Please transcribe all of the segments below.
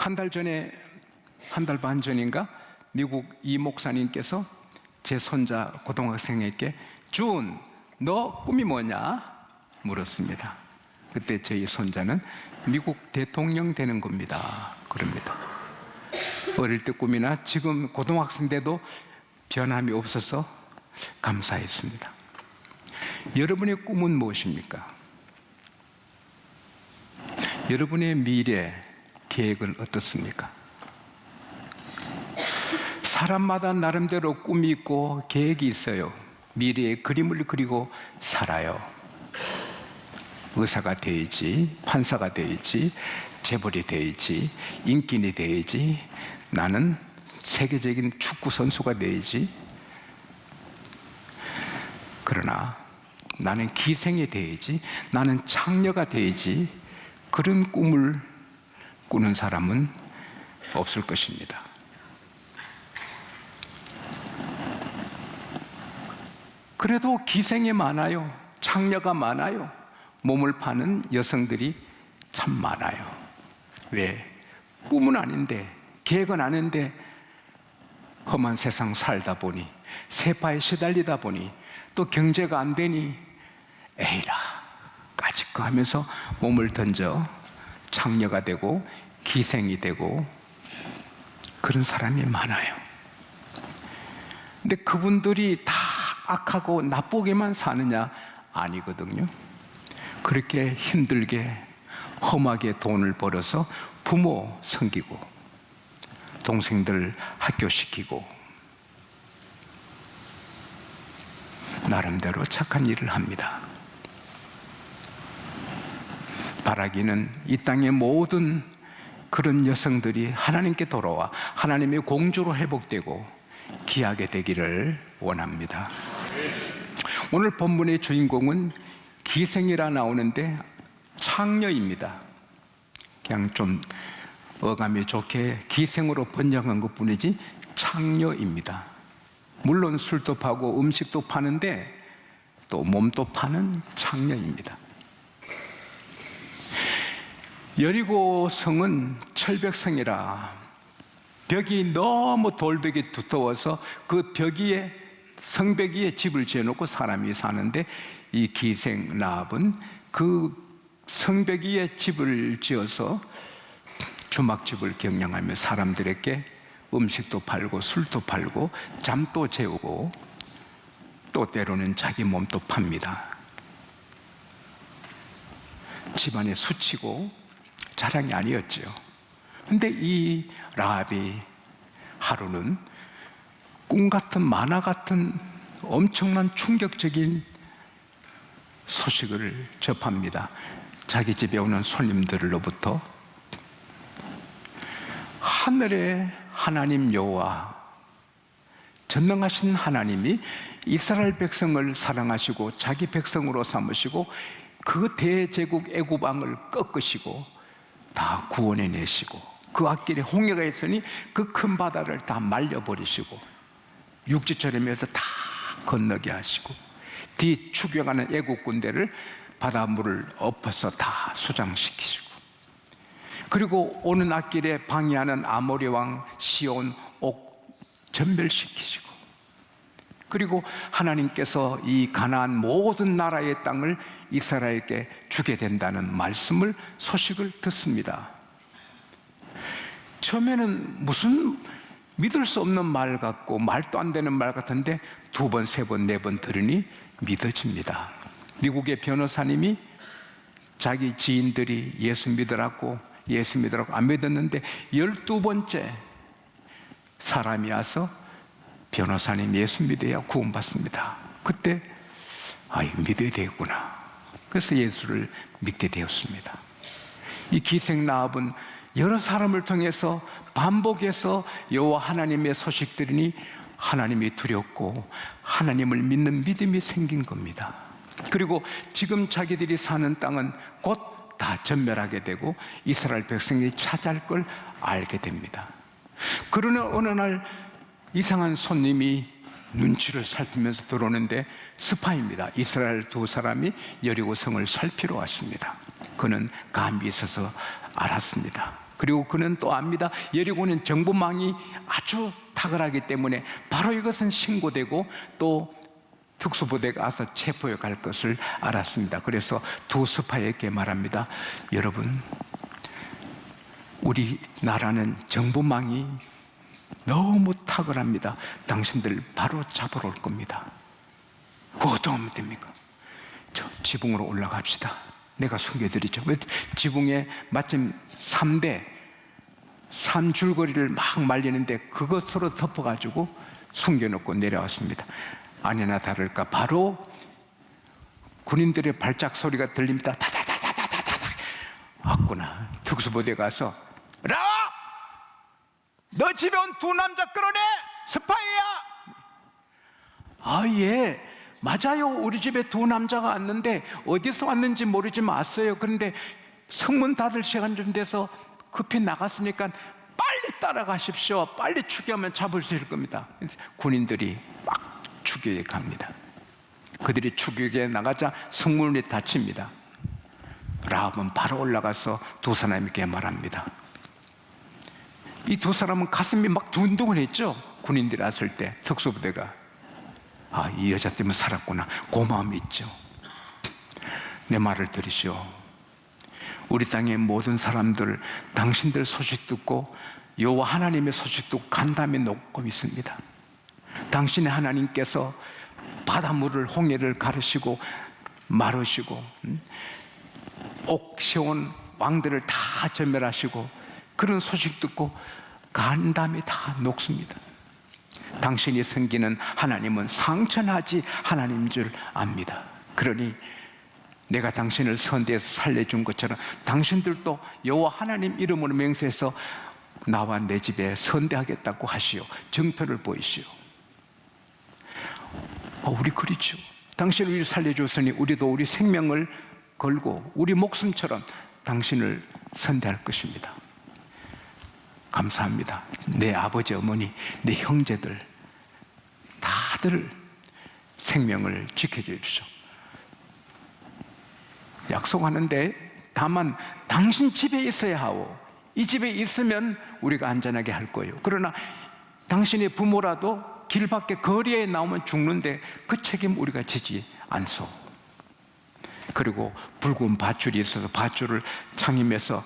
한 달 전에, 한 달 반 전인가 미국 이 목사님께서 제 손자 고등학생에게 준, 너 꿈이 뭐냐? 물었습니다. 그때 저희 손자는 미국 대통령 되는 겁니다. 그럽니다. 어릴 때 꿈이나 지금 고등학생 때도 변함이 없어서 감사했습니다. 여러분의 꿈은 무엇입니까? 여러분의 미래 계획은 어떻습니까? 사람마다 나름대로 꿈이 있고 계획이 있어요. 미래의 그림을 그리고 살아요. 의사가 되야지, 판사가 되야지, 재벌이 되야지, 인기인이 되야지, 나는 세계적인 축구 선수가 되야지. 그러나 나는 기생이 되야지, 나는 창녀가 되야지. 그런 꿈을 꾸는 사람은 없을 것입니다. 그래도 기생이 많아요. 창녀가 많아요. 몸을 파는 여성들이 참 많아요. 왜? 꿈은 아닌데, 계획은 아닌데 험한 세상 살다 보니, 세파에 시달리다 보니, 또 경제가 안 되니 에이라 까짓거 하면서 몸을 던져 창녀가 되고 기생이 되고 그런 사람이 많아요. 근데 그분들이 다 악하고 나쁘게만 사느냐? 아니거든요. 그렇게 힘들게 험하게 돈을 벌어서 부모 섬기고 동생들 학교시키고 나름대로 착한 일을 합니다. 바라기는 이 땅의 모든 그런 여성들이 하나님께 돌아와 하나님의 공주로 회복되고 귀하게 되기를 원합니다. 오늘 본문의 주인공은 기생이라 나오는데 창녀입니다. 그냥 좀 어감이 좋게 기생으로 번역한 것 뿐이지 창녀입니다. 물론 술도 파고 음식도 파는데 또 몸도 파는 창녀입니다. 여리고 성은 철벽성이라 벽이 너무 돌벽이 두터워서 그 벽 위에 성벽 위에 집을 지어놓고 사람이 사는데 이 기생 라합은 그 성벽 위에 집을 지어서 주막집을 경영하며 사람들에게 음식도 팔고 술도 팔고 잠도 재우고 또 때로는 자기 몸도 팝니다. 집안에 수치고 자랑이 아니었죠. 근데 이 라합이 하루는 꿈 같은 만화 같은 엄청난 충격적인 소식을 접합니다. 자기 집에 오는 손님들로부터 하늘의 하나님 여호와, 전능하신 하나님이 이스라엘 백성을 사랑하시고 자기 백성으로 삼으시고 그 대제국 애굽 왕을 꺾으시고 다 구원해 내시고 그 앞길에 홍해가 있으니 그 큰 바다를 다 말려버리시고 육지처럼해서 다 건너게 하시고 뒤 추격하는 애국 군대를 바닷물을 엎어서 다 수장시키시고 그리고 오는 앞길에 방해하는 아모리 왕 시온 옥 전멸시키시고 그리고 하나님께서 이 가나안 모든 나라의 땅을 이스라엘에게 주게 된다는 말씀을 소식을 듣습니다. 처음에는 무슨 믿을 수 없는 말 같고 말도 안 되는 말 같은데 두 번, 세 번, 네 번 들으니 믿어집니다. 미국의 변호사님이 자기 지인들이 예수 믿으라고 안 믿었는데 12번째 사람이 와서 변호사님 예수 믿어야 구원받습니다. 그때 이거 믿어야 되겠구나. 그래서 예수를 믿게 되었습니다. 이 기생 라합은 여러 사람을 통해서 반복해서 여호와 하나님의 소식 들으니 하나님이 두렵고 하나님을 믿는 믿음이 생긴 겁니다. 그리고 지금 자기들이 사는 땅은 곧 다 전멸하게 되고 이스라엘 백성이 차지할 걸 알게 됩니다. 그러나 어느 날 이상한 손님이 눈치를 살피면서 들어오는데 스파입니다. 이스라엘 두 사람이 여리고 성을 살피러 왔습니다. 그는 감이 있어서 알았습니다. 그리고 그는 또 압니다. 여리고는 정보망이 아주 탁월하기 때문에 바로 이것은 신고되고 또 특수부대가 와서 체포해 갈 것을 알았습니다. 그래서 두 스파이에게 말합니다. 여러분, 우리나라는 정보망이 너무 탁월합니다. 당신들 바로 잡으러 올 겁니다. 그거 어떻게 하면 됩니까? 저 지붕으로 올라갑시다. 내가 숨겨드리죠. 지붕에 마침 3대 3줄거리를 막 말리는데 그것으로 덮어가지고 숨겨놓고 내려왔습니다. 아니나 다를까 바로 군인들의 발작 소리가 들립니다. 다다다다다다다. 왔구나. 특수부대 가서 라와! 너 집에 온 두 남자 끌어내! 스파이야! 아, 예, 맞아요. 우리 집에 두 남자가 왔는데 어디서 왔는지 모르지만 왔어요. 그런데 성문 닫을 시간 좀 돼서 급히 나갔으니까 빨리 따라가십시오. 빨리 추격하면 잡을 수 있을 겁니다. 군인들이 막 추격에 갑니다. 그들이 추격에 나가자 성문이 닫힙니다. 라합은 바로 올라가서 두 사람에게 말합니다. 이 두 사람은 가슴이 막 두근두근했죠. 군인들이 왔을 때 특수부대가 아, 이 여자 때문에 살았구나. 고마움이 있죠. 내 말을 들으시오. 우리 땅의 모든 사람들 당신들 소식 듣고 여호와 하나님의 소식 듣고 간담이 녹고 있습니다. 당신의 하나님께서 바닷물을 홍해를 가르시고 마르시고 옥시온 왕들을 다 전멸하시고 그런 소식 듣고 간담이 다 녹습니다. 당신이 섬기는 하나님은 상천하지 하나님인 줄 압니다. 그러니 내가 당신을 선대해서 살려준 것처럼 당신들도 여호와 하나님 이름으로 맹세해서 나와 내 집에 선대하겠다고 하시오. 정표를 보이시오. 우리 그렇죠. 당신을 우리 살려줬으니 우리도 우리 생명을 걸고 우리 목숨처럼 당신을 선대할 것입니다. 감사합니다. 내 아버지, 어머니, 내 형제들 다들 생명을 지켜주십시오. 약속하는데 다만 당신 집에 있어야 하오. 이 집에 있으면 우리가 안전하게 할 거예요. 그러나 당신의 부모라도 길 밖에 거리에 나오면 죽는데 그 책임 우리가 지지 않소. 그리고 붉은 밧줄이 있어서 밧줄을 창임해서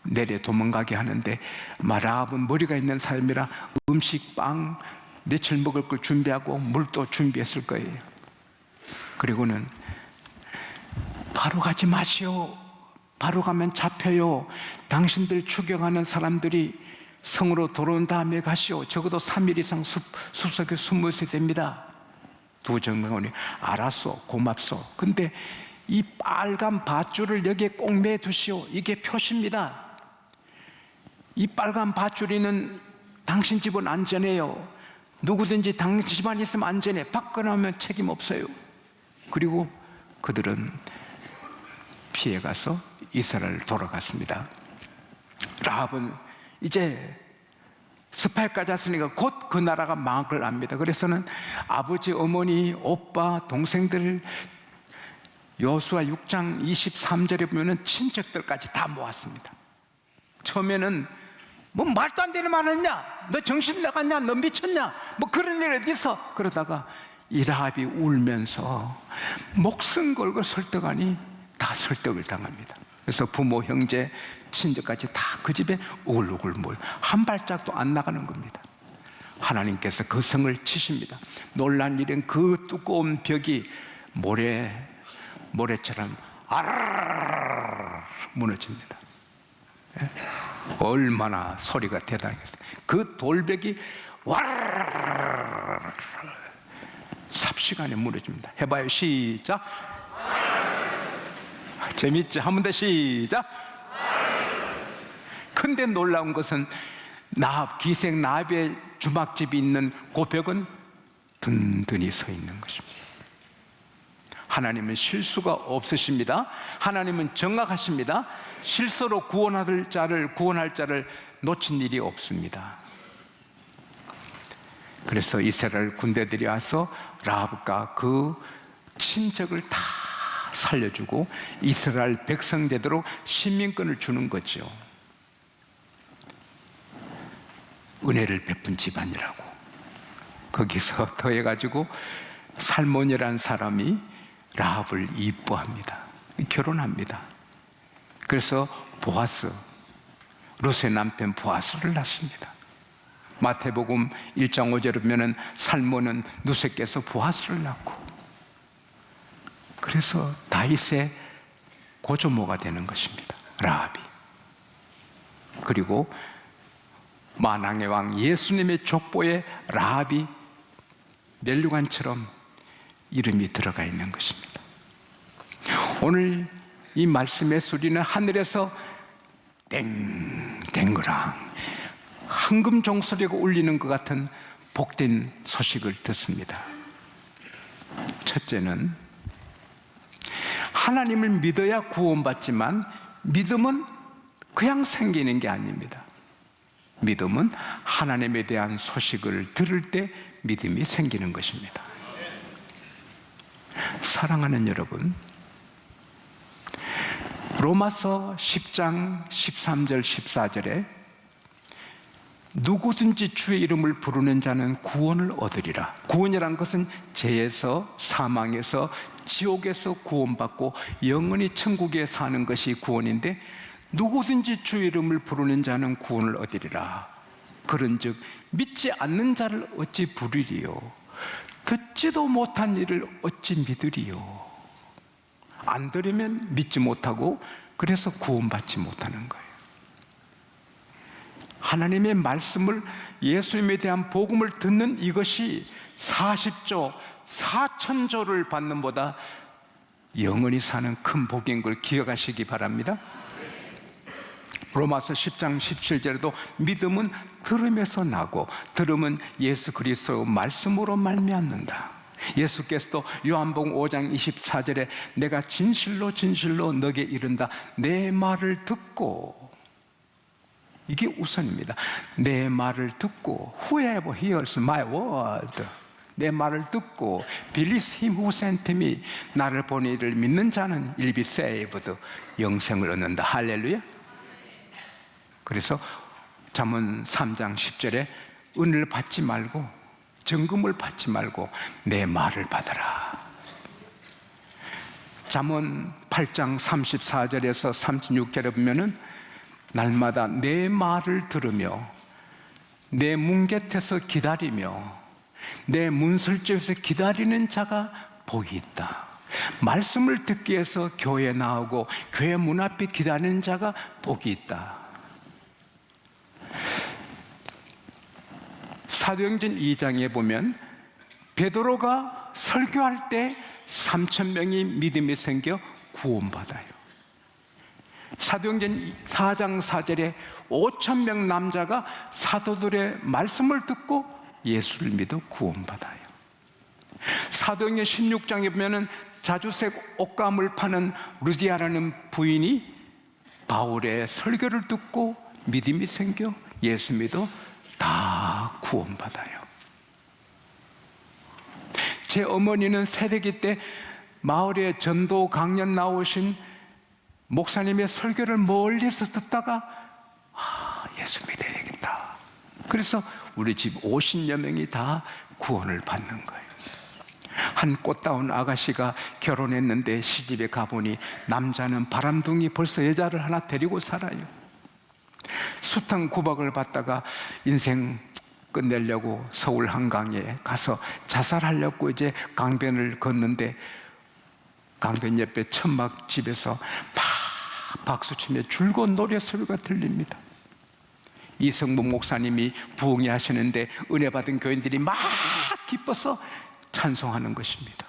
내려 도망가게 하는데 라합은 머리가 있는 사람이라 음식, 빵, 며칠 먹을 걸 준비하고 물도 준비했을 거예요. 그리고는 바로 가지 마시오. 바로 가면 잡혀요. 당신들 추격하는 사람들이 성으로 돌아온 다음에 가시오. 적어도 3일 이상 숲속에 숨어 있어야 됩니다. 두 정강원이 알았소, 고맙소. 근데 이 빨간 밧줄을 여기에 꼭 매두시오. 이게 표시입니다. 이 빨간 밧줄이는 당신 집은 안전해요. 누구든지 당신 집안에 있으면 안전해. 밖에 나오면 책임 없어요. 그리고 그들은 피해가서 이스라엘 돌아갔습니다. 라합은 이제 스파이까지 왔으니까 곧 그 나라가 망할 걸 압니다. 그래서는 아버지, 어머니, 오빠, 동생들 여호수아 6장 23절에 보면 친척들까지 다 모았습니다. 처음에는 뭐 말도 안 되는 말 했냐? 너 정신 나갔냐? 너 미쳤냐? 뭐 그런 일 어디 있어? 그러다가 이 라합이 울면서 목숨 걸고 설득하니 다 설득을 당합니다. 그래서 부모, 형제, 친척까지 다 그 집에 우글우글 모여 한 발짝도 안 나가는 겁니다. 하나님께서 그 성을 치십니다. 놀란 일은 그 두꺼운 벽이 모래처럼 아르르르 무너집니다. 얼마나 소리가 대단했어요. 그 돌벽이 와르르르 삽시간에 무너집니다. 해봐요. 시작. 재밌지? 한 번 더 시작. 근데 놀라운 것은 기생 나합의 주막집이 있는 그 벽은 든든히 서 있는 것입니다. 하나님은 실수가 없으십니다. 하나님은 정확하십니다. 실수로 구원할 자를 놓친 일이 없습니다. 그래서 이스라엘 군대들이 와서 라합과 그 친척을 다 살려주고 이스라엘 백성 되도록 시민권을 주는 거죠. 은혜를 베푼 집안이라고. 거기서 더해가지고 살몬이라는 사람이 라합을 이뻐합니다. 결혼합니다. 그래서 보아스, 룻의 남편 보아스를 낳습니다. 마태복음 1장 5절에 보면 살몬은 룻에게서 보아스를 낳고, 그래서 다윗의 고조모가 되는 것입니다, 라합이. 그리고 만왕의 왕 예수님의 족보에 라합이 멸류관처럼 이름이 들어가 있는 것입니다. 오늘 이 말씀의 소리는 하늘에서 땡땡그랑 황금 종소리가 울리는 것 같은 복된 소식을 듣습니다. 첫째는 하나님을 믿어야 구원받지만 믿음은 그냥 생기는 게 아닙니다. 믿음은 하나님에 대한 소식을 들을 때 믿음이 생기는 것입니다. 사랑하는 여러분, 로마서 10장 13절 14절에 누구든지 주의 이름을 부르는 자는 구원을 얻으리라. 구원이란 것은 죄에서, 사망에서, 지옥에서 구원받고 영원히 천국에 사는 것이 구원인데, 누구든지 주의 이름을 부르는 자는 구원을 얻으리라. 그런즉 믿지 않는 자를 어찌 부르리요? 듣지도 못한 일을 어찌 믿으리요? 안 들으면 믿지 못하고, 그래서 구원받지 못하는 거예요. 하나님의 말씀을, 예수님에 대한 복음을 듣는 이것이 40조, 4천조를 받는 보다 영원히 사는 큰 복인 걸 기억하시기 바랍니다. 로마서 10장 17절에도 믿음은 들음에서 나고 들음은 예수 그리스도 말씀으로 말미암는다. 예수께서도 요한복음 5장 24절에 내가 진실로 진실로 너게 이른다. 내 말을 듣고, 이게 우선입니다. 내 말을 듣고, whoever hears my word, 내 말을 듣고 believes him who sent me, 나를 보내 이를 믿는 자는 will be saved, 영생을 얻는다. 할렐루야. 그래서 잠언 3장 10절에 은을 받지 말고, 정금을 받지 말고 내 말을 받아라. 잠언 8장 34절에서 36절에 보면은 날마다 내 말을 들으며 내 문 곁에서 기다리며 내 문설주에서 기다리는 자가 복이 있다. 말씀을 듣기 위해서 교회에 나오고 교회 문 앞에 기다리는 자가 복이 있다. 사도행전 2장에 보면 베드로가 설교할 때 3,000명이 믿음이 생겨 구원받아요. 사도행전 4장 4절에 5,000명 남자가 사도들의 말씀을 듣고 예수를 믿어 구원받아요. 사도행전 16장에 보면 자주색 옷감을 파는 루디아라는 부인이 바울의 설교를 듣고 믿음이 생겨 예수 믿어 다 구원받아요. 제 어머니는 새내기 때 마을에 전도 강연 나오신 목사님의 설교를 멀리서 듣다가 예수 믿어야겠다. 그래서 우리 집 50여 명이 다 구원을 받는 거예요. 한 꽃다운 아가씨가 결혼했는데 시집에 가보니 남자는 바람둥이, 벌써 여자를 하나 데리고 살아요. 숱한 구박을 받다가 인생 끝내려고 서울 한강에 가서 자살하려고 이제 강변을 걷는데 강변 옆에 천막집에서 막 박수치며 즐거운 노래 소리가 들립니다. 이성문 목사님이 부흥회 하시는데 은혜 받은 교인들이 막 기뻐서 찬송하는 것입니다.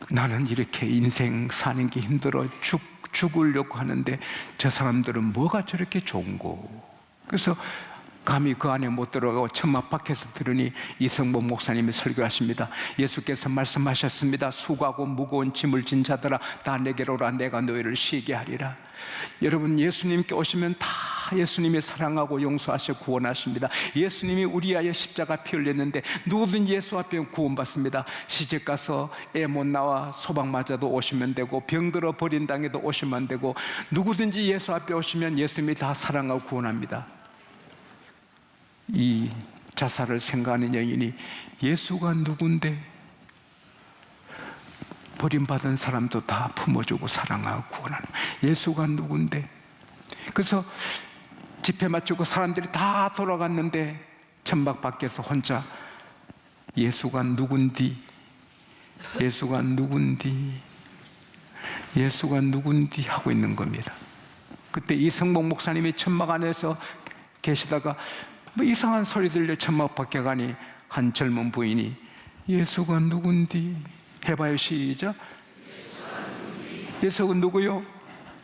나는 이렇게 인생 사는 게 힘들어 죽으려고 하는데 저 사람들은 뭐가 저렇게 좋은고. 그래서 감히 그 안에 못 들어가고 천막 밖에서 들으니 이성범 목사님이 설교하십니다. 예수께서 말씀하셨습니다. 수고하고 무거운 짐을 진 자들아 다 내게로 오라, 내가 너희를 쉬게 하리라. 여러분, 예수님께 오시면 다 예수님이 사랑하고 용서하시고 구원하십니다. 예수님이 우리 위하여 십자가 피 흘렸는데 누구든 예수 앞에 구원받습니다. 시집 가서 애 못 낳아 소방 맞아도 오시면 되고 병들어 버린 당해도 오시면 되고 누구든지 예수 앞에 오시면 예수님이 다 사랑하고 구원합니다. 이 자살을 생각하는 여인이 예수가 누군데? 버림받은 사람도 다 품어주고 사랑하고 구원하는 예수가 누군데? 그래서 집회 마치고 사람들이 다 돌아갔는데 천막 밖에서 혼자 예수가 누군디? 예수가 누군디? 예수가 누군디? 하고 있는 겁니다. 그때 이성복 목사님이 천막 안에서 계시다가 뭐 이상한 소리 들려 천막 밖에 가니 한 젊은 부인이 예수가 누군디? 해봐요. 시작. 예수가 누구요?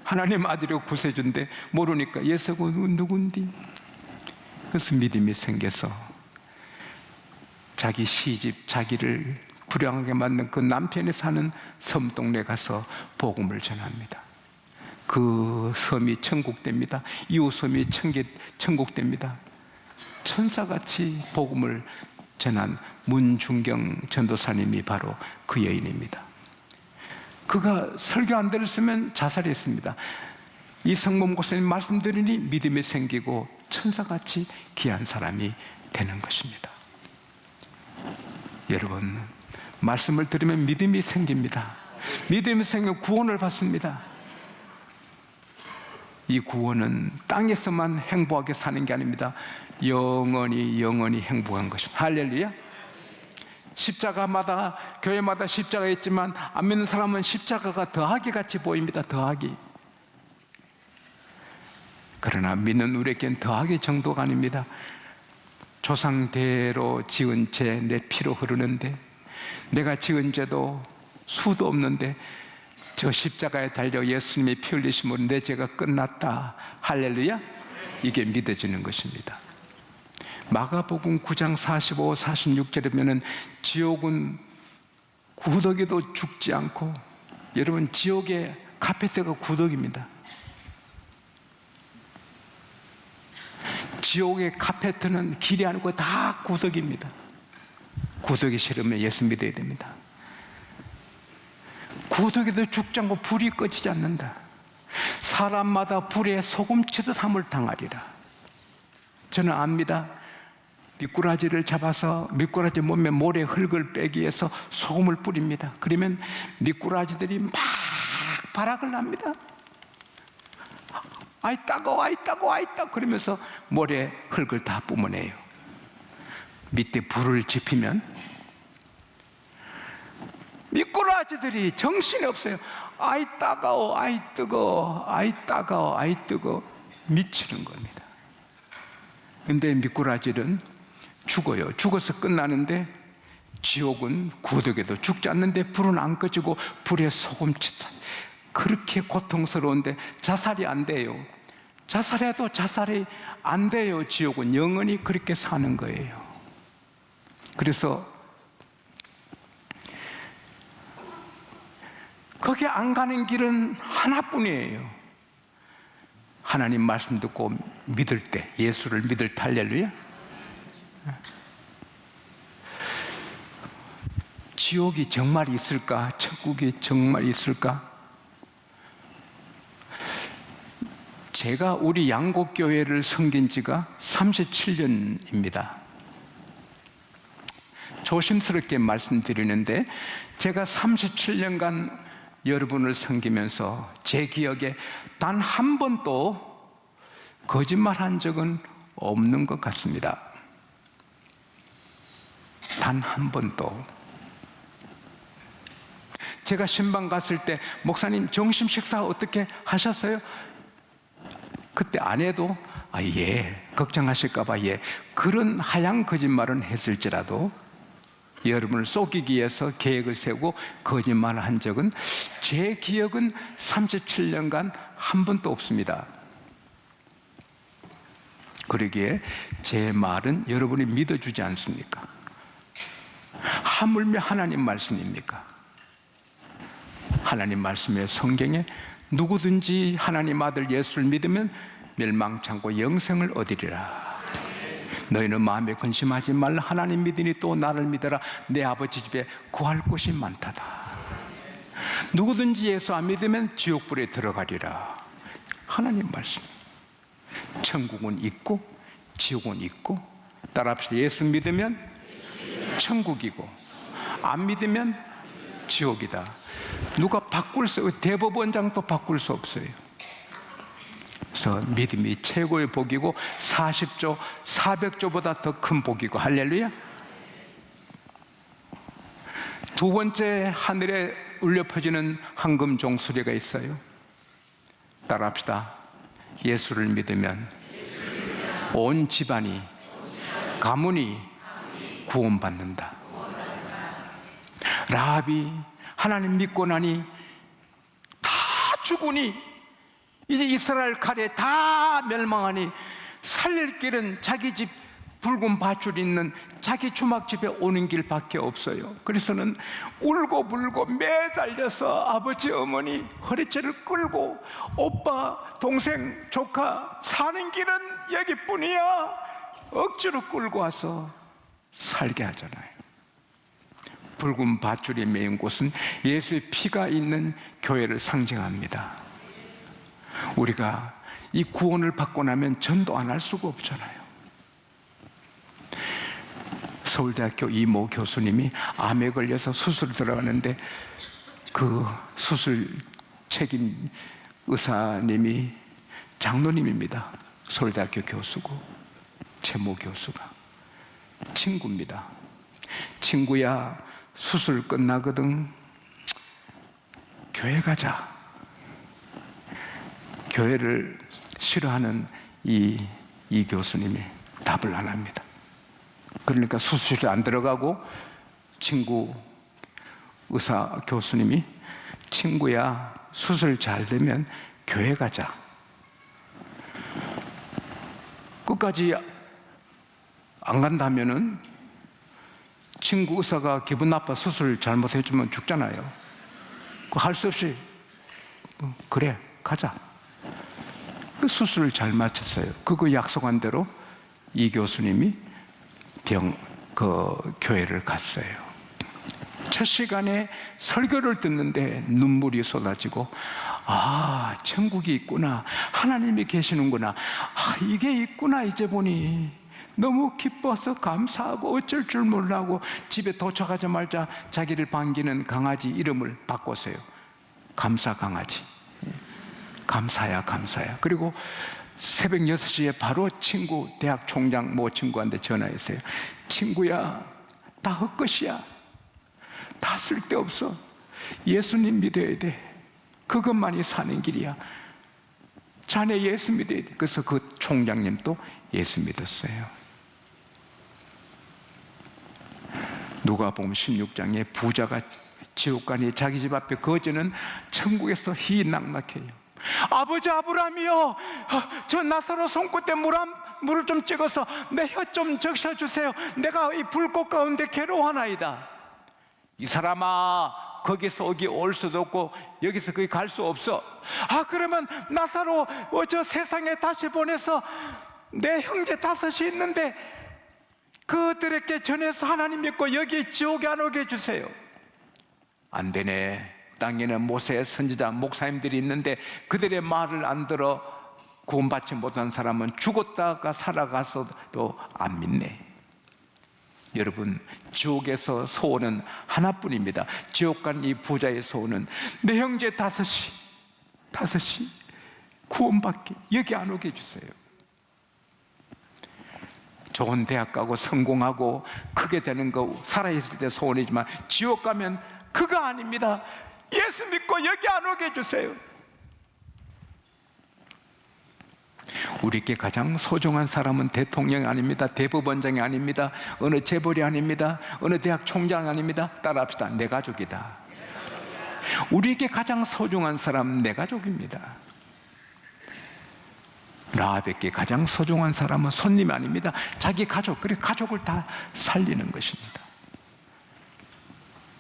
하나님 아들이요 구세주인데 모르니까 예수가 누군디? 그래서 믿음이 생겨서 자기 시집, 자기를 불행하게 만든 그 남편이 사는 섬 동네 가서 복음을 전합니다. 그 섬이 천국됩니다. 이웃 섬이 천국됩니다. 천사같이 복음을 전한 문중경 전도사님이 바로 그 여인입니다. 그가 설교 안 들었으면 자살했습니다. 이성범 목사님 말씀드리니 믿음이 생기고 천사같이 귀한 사람이 되는 것입니다. 여러분, 말씀을 들으면 믿음이 생깁니다. 믿음이 생기면 구원을 받습니다. 이 구원은 땅에서만 행복하게 사는 게 아닙니다. 영원히 행복한 것입니다. 할렐루야. 십자가마다, 교회마다 십자가 있지만 안 믿는 사람은 십자가가 더하기 같이 보입니다. 더하기. 그러나 믿는 우리에겐 더하기 정도가 아닙니다. 조상대로 지은 죄 내 피로 흐르는데, 내가 지은 죄도 수도 없는데 저 십자가에 달려 예수님이 피 흘리심으로 내 죄가 끝났다. 할렐루야. 이게 믿어지는 것입니다. 마가복음 9장 45, 46절에 보면 지옥은 구더기도 죽지 않고, 여러분 지옥의 카페트가 구더기입니다. 지옥의 카페트는 길이 아니고 다 구더기입니다. 구더기 싫으면 예수 믿어야 됩니다. 구더기도 죽지 않고 불이 꺼지지 않는다. 사람마다 불에 소금 치듯 함을 당하리라. 저는 압니다. 미꾸라지를 잡아서 미꾸라지 몸에 모래 흙을 빼기 위해서 소금을 뿌립니다. 그러면 미꾸라지들이 막 발악을 납니다. 아이 따가워, 아이 따가워, 아이 따가워 그러면서 모래 흙을 다 뿜어내요. 밑에 불을 지피면 미꾸라지들이 정신이 없어요. 아이 따가워, 아이 뜨거워, 아이 따가워, 아이 뜨거워 미치는 겁니다. 근데 미꾸라지는 죽어요. 죽어서 끝나는데 지옥은 구더기도 죽지 않는데 불은 안 꺼지고 불에 소금치다. 그렇게 고통스러운데 자살이 안 돼요. 자살해도 자살이 안 돼요. 지옥은 영원히 그렇게 사는 거예요. 그래서 거기 안 가는 길은 하나뿐이에요. 하나님 말씀 듣고 믿을 때, 예수를 믿을 때. 할렐루야. 지옥이 정말 있을까? 천국이 정말 있을까? 제가 우리 양곡교회를 섬긴 지가 37년입니다. 조심스럽게 말씀드리는데 제가 37년간 여러분을 섬기면서 제 기억에 단 한 번도 거짓말한 적은 없는 것 같습니다. 단 한 번도. 제가 신방 갔을 때 목사님 점심 식사 어떻게 하셨어요? 그때 안 해도 예, 걱정하실까 봐 예, 그런 하얀 거짓말은 했을지라도 여러분을 속이기 위해서 계획을 세우고 거짓말을 한 적은 제 기억은 37년간 한 번도 없습니다. 그러기에 제 말은 여러분이 믿어주지 않습니까? 하물며 하나님 말씀입니까? 하나님 말씀의 성경에 누구든지 하나님 아들 예수를 믿으면 멸망치 않고 영생을 얻으리라. 너희는 마음에 근심하지 말라. 하나님 믿으니 또 나를 믿어라. 내 아버지 집에 구할 곳이 많다다. 누구든지 예수 안 믿으면 지옥불에 들어가리라. 하나님 말씀. 천국은 있고 지옥은 있고 따라합시다. 예수 믿으면 천국이고 안 믿으면 지옥이다. 누가 바꿀 수, 대법원장도 바꿀 수 없어요. 그래서 믿음이 최고의 복이고 40조, 400조보다 더 큰 복이고, 할렐루야. 두 번째, 하늘에 울려 퍼지는 황금 종소리가 있어요. 따라합시다. 예수를 믿으면 온 집안이, 가문이 구원받는다. 라합이 하나님 믿고 나니 다 죽으니 이제 이스라엘 칼에 다 멸망하니 살릴 길은 자기 집 붉은 밧줄 있는 자기 주막집에 오는 길밖에 없어요. 그래서는 울고불고 매달려서 아버지 어머니 허리채를 끌고 오빠 동생 조카 사는 길은 여기뿐이야 억지로 끌고 와서 살게 하잖아요. 붉은 밧줄이 메인 곳은 예수의 피가 있는 교회를 상징합니다. 우리가 이 구원을 받고 나면 전도 안 할 수가 없잖아요. 서울대학교 이모 교수님이 암에 걸려서 수술 들어가는데 그 수술 책임 의사님이 장로님입니다. 서울대학교 교수고 최모 교수가 친구입니다. 친구야, 수술 끝나거든. 교회 가자. 교회를 싫어하는 이 교수님이 답을 안 합니다. 그러니까 수술실에 안 들어가고 친구 의사 교수님이 친구야, 수술 잘 되면 교회 가자. 끝까지 안 간다면은 친구 의사가 기분 나빠 수술 잘못해주면 죽잖아요. 할 수 없이 그래 가자. 수술을 잘 마쳤어요. 그거 약속한 대로 이 교수님이 교회를 갔어요. 첫 시간에 설교를 듣는데 눈물이 쏟아지고, 아, 천국이 있구나, 하나님이 계시는구나, 아, 이게 있구나, 이제 보니 너무 기뻐서 감사하고 어쩔 줄 몰라고 집에 도착하자마자 자기를 반기는 강아지 이름을 바꿨어요. 감사 강아지. 감사야, 감사야. 그리고 새벽 6시에 바로 친구, 대학 총장 모 친구한테 전화했어요. 친구야, 다 헛것이야. 다 쓸데없어. 예수님 믿어야 돼. 그것만이 사는 길이야. 자네 예수 믿어야 돼. 그래서 그 총장님도 예수 믿었어요. 누가복음 16장에 부자가 지옥 가니 자기 집 앞에 거저는 천국에서 희낙낙해요. 아버지 아브라함이요, 저 나사로 손끝에 물을 좀 찍어서 내 혀 좀 적셔주세요. 내가 이 불꽃 가운데 괴로워하나이다. 이 사람아, 거기서 여기 올 수도 없고 여기서 거기 갈 수 없어. 아, 그러면 나사로 저 세상에 다시 보내서 내 형제 5이 있는데 그들에게 전해서 하나님 믿고 여기 지옥에 안 오게 해주세요. 안 되네. 땅에는 모세, 선지자, 목사님들이 있는데 그들의 말을 안 들어 구원받지 못한 사람은 죽었다가 살아가서도 안 믿네. 여러분, 지옥에서 소원은 하나뿐입니다. 지옥 간 이 부자의 소원은 내 형제 5이 구원받게, 여기 안 오게 해주세요. 좋은 대학 가고 성공하고 크게 되는 거 살아있을 때 소원이지만 지옥 가면 그거 아닙니다. 예수 믿고 여기 안 오게 해주세요. 우리에게 가장 소중한 사람은 대통령이 아닙니다. 대법원장이 아닙니다. 어느 재벌이 아닙니다. 어느 대학 총장 아닙니다. 따라합시다. 내 가족이다. 우리에게 가장 소중한 사람은 내 가족입니다. 라합에게 가장 소중한 사람은 손님이 아닙니다. 자기 가족, 그래 가족을 다 살리는 것입니다.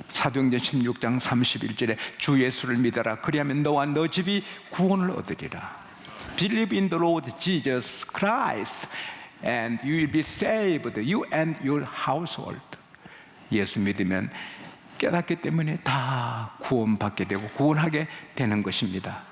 사도행전 16장 31절에 주 예수를 믿어라. 그리하면 너와 너 집이 구원을 얻으리라. Believe in the Lord Jesus Christ and you will be saved, you and your household. 예수 믿으면 깨닫기 때문에 다 구원받게 되고 구원하게 되는 것입니다.